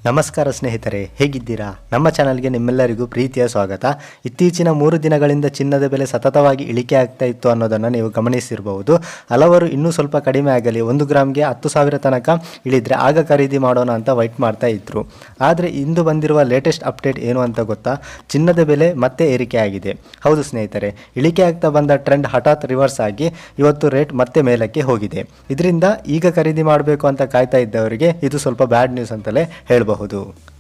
ನಮಸ್ಕಾರ ಸ್ನೇಹಿತರೆ, ಹೇಗಿದ್ದೀರಾ? ನಮ್ಮ ಚಾನಲ್ಗೆ ನಿಮ್ಮೆಲ್ಲರಿಗೂ ಪ್ರೀತಿಯ ಸ್ವಾಗತ. ಇತ್ತೀಚಿನ 3 ದಿನಗಳಿಂದ ಚಿನ್ನದ ಬೆಲೆ ಸತತವಾಗಿ ಇಳಿಕೆ ಆಗ್ತಾ ಇತ್ತು ಅನ್ನೋದನ್ನು ನೀವು ಗಮನಿಸಿರಬಹುದು. ಹಲವರು ಇನ್ನೂ ಸ್ವಲ್ಪ ಕಡಿಮೆ ಆಗಲಿ, 1 ಗ್ರಾಮ್ಗೆ 10,000 ತನಕ ಇಳಿದ್ರೆ ಆಗ ಖರೀದಿ ಮಾಡೋಣ ಅಂತ ವೈಟ್ ಮಾಡ್ತಾ ಇದ್ರು. ಆದರೆ ಇಂದು ಬಂದಿರುವ ಲೇಟೆಸ್ಟ್ ಅಪ್ಡೇಟ್ ಏನು ಅಂತ ಗೊತ್ತಾ? ಚಿನ್ನದ ಬೆಲೆ ಮತ್ತೆ ಏರಿಕೆ ಆಗಿದೆ. ಹೌದು ಸ್ನೇಹಿತರೆ, ಇಳಿಕೆ ಆಗ್ತಾ ಬಂದ ಟ್ರೆಂಡ್ ಹಠಾತ್ ರಿವರ್ಸ್ ಆಗಿ ಇವತ್ತು ರೇಟ್ ಮತ್ತೆ ಮೇಲಕ್ಕೆ ಹೋಗಿದೆ. ಇದರಿಂದ ಈಗ ಖರೀದಿ ಮಾಡಬೇಕು ಅಂತ ಕಾಯ್ತಾ ಇದ್ದವರಿಗೆ ಇದು ಸ್ವಲ್ಪ ಬ್ಯಾಡ್ ನ್ಯೂಸ್ ಅಂತಲೇ ಹೇಳಬಹುದು.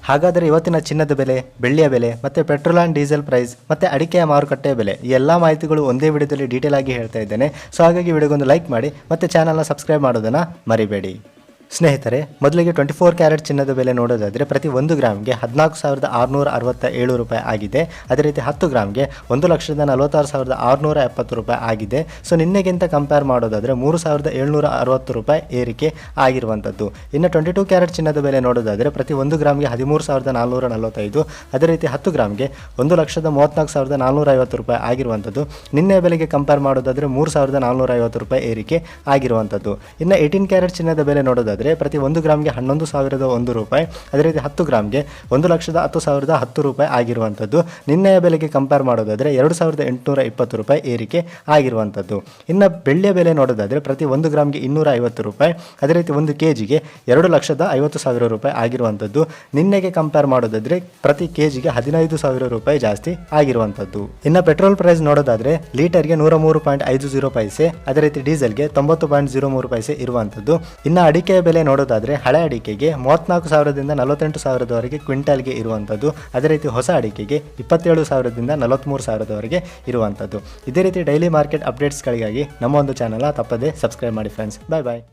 ಹಾಗಾದರೆ ಇವತ್ತಿನ ಚಿನ್ನದ ಬೆಲೆ, ಬೆಳ್ಳಿಯ ಬೆಲೆ, ಮತ್ತೆ ಪೆಟ್ರೋಲ್ ಆ್ಯಂಡ್ ಡೀಸೆಲ್ ಪ್ರೈಸ್, ಮತ್ತೆ ಅಡಿಕೆಯ ಮಾರುಕಟ್ಟೆಯ ಬೆಲೆ, ಈ ಎಲ್ಲ ಮಾಹಿತಿಗಳು ಒಂದೇ ವಿಡಿಯೋದಲ್ಲಿ ಡೀಟೇಲ್ ಆಗಿ ಹೇಳ್ತಾ ಇದ್ದೇನೆ. ಸೊ ಹಾಗಾಗಿ ವಿಡಿಯೋಗೊಂದು ಲೈಕ್ ಮಾಡಿ ಮತ್ತೆ ಚಾನಲ್ನ ಸಬ್ಸ್ಕ್ರೈಬ್ ಮಾಡೋದನ್ನು ಮರಿಬೇಡಿ. ಸ್ನೇಹಿತರೆ, ಮೊದಲಿಗೆ 24 ಕ್ಯಾರೆಟ್ ಚಿನ್ನದ ಬೆಲೆ ನೋಡೋದಾದರೆ ಪ್ರತಿ 1 ಗ್ರಾಮ್ಗೆ 14,667 ರೂಪಾಯಿ ಆಗಿದೆ. ಅದೇ ರೀತಿ 10 ಗ್ರಾಮ್ಗೆ 1,46,670 ರೂಪಾಯಿ ಆಗಿದೆ. ಸೊ ನಿನ್ನೆಗಿಂತ ಕಂಪೇರ್ ಮಾಡೋದಾದರೆ 3,760 ರೂಪಾಯಿ ಏರಿಕೆ ಆಗಿರುವಂಥದ್ದು. ಇನ್ನು 22 ಕ್ಯಾರೆಟ್ ಚಿನ್ನದ ಬೆಲೆ ನೋಡೋದಾದರೆ ಪ್ರತಿ 1 ಗ್ರಾಮ್ಗೆ 13,445, ಅದೇ ರೀತಿ 10 ಗ್ರಾಮ್ಗೆ 1,34,450 ರೂಪಾಯಿ ಆಗಿರುವಂಥದ್ದು. ನಿನ್ನೆ ಬೆಲೆಗೆ ಕಂಪೇರ್ ಮಾಡೋದಾದರೆ 3,450 ರೂಪಾಯಿ ಏರಿಕೆ ಆಗಿರುವಂಥದ್ದು. ಇನ್ನು 18 ಕ್ಯಾರೆಟ್ ಚಿನ್ನದ ಬೆಲೆ ನೋಡೋದಾದರೆ ಪ್ರತಿ 1 ಗ್ರಾಮ್ಗೆ 11,001 ರೂಪಾಯಿ, ಅದೇ ರೀತಿ 10 ಗ್ರಾಮ್ಗೆ 1,10,10 ರೂಪಾಯಿ ಆಗಿರುವಂಥದ್ದು. ನಿನ್ನೆಯ ಬೆಲೆಗೆ ಕಂಪೇರ್ ಮಾಡೋದಾದರೆ 2,820 ರೂಪಾಯಿ ಏರಿಕೆ ಆಗಿರುವಂಥದ್ದು. ಇನ್ನು ಬೆಳ್ಳಿಯ ಬೆಲೆ ನೋಡೋದಾದರೆ ಪ್ರತಿ 1 ಗ್ರಾಮ್ಗೆ 250 ರೂಪಾಯಿ, ಅದೇ ರೀತಿ 1 ಕೆಜಿಗೆ 2,50,000 ರೂಪಾಯಿ ಆಗಿರುವಂಥದ್ದು. ನಿನ್ನೆಗೆ ಕಂಪೇರ್ ಮಾಡೋದಾದರೆ ಪ್ರತಿ ಕೆಜಿಗೆ 15,000 ರೂಪಾಯಿ ಜಾಸ್ತಿ ಆಗಿರುವಂಥದ್ದು. ಇನ್ನು ಪೆಟ್ರೋಲ್ ಪ್ರೈಸ್ ನೋಡೋದಾದರೆ ಲೀಟರ್ಗೆ 103.50 ಪೈಸೆ, ಅದೇ ರೀತಿ ಡೀಸೆಲ್ಗೆ 90.03 ಪೈಸೆ ಇರುವಂಥದ್ದು. ಇನ್ನು ಅಡಿಕೆಯ ಬೆಲೆ ನೋಡೋದಾದರೆ ಹಳೆ ಅಡಿಕೆಗೆ 34,000ದಿಂದ 48,000ದವರೆಗೆ ಕ್ವಿಂಟಲ್ಗೆ ಇರುವಂಥದ್ದು, ಅದೇ ರೀತಿ ಹೊಸ ಅಡಿಕೆಗೆ 27,000ದಿಂದ 43,000ದವರೆಗೆ ಇರುವಂಥದ್ದು. ಇದೇ ರೀತಿ ಡೈಲಿ ಮಾರ್ಕೆಟ್ ಅಪ್ಡೇಟ್ಸ್ಗಳಿಗಾಗಿ ನಮ್ಮ ಒಂದು ಚಾನಲ್ನ ತಪ್ಪದೇ ಸಬ್ಸ್ಕ್ರೈಬ್ ಮಾಡಿ ಫ್ರೆಂಡ್ಸ್. ಬಾಯ್ ಬಾಯ್.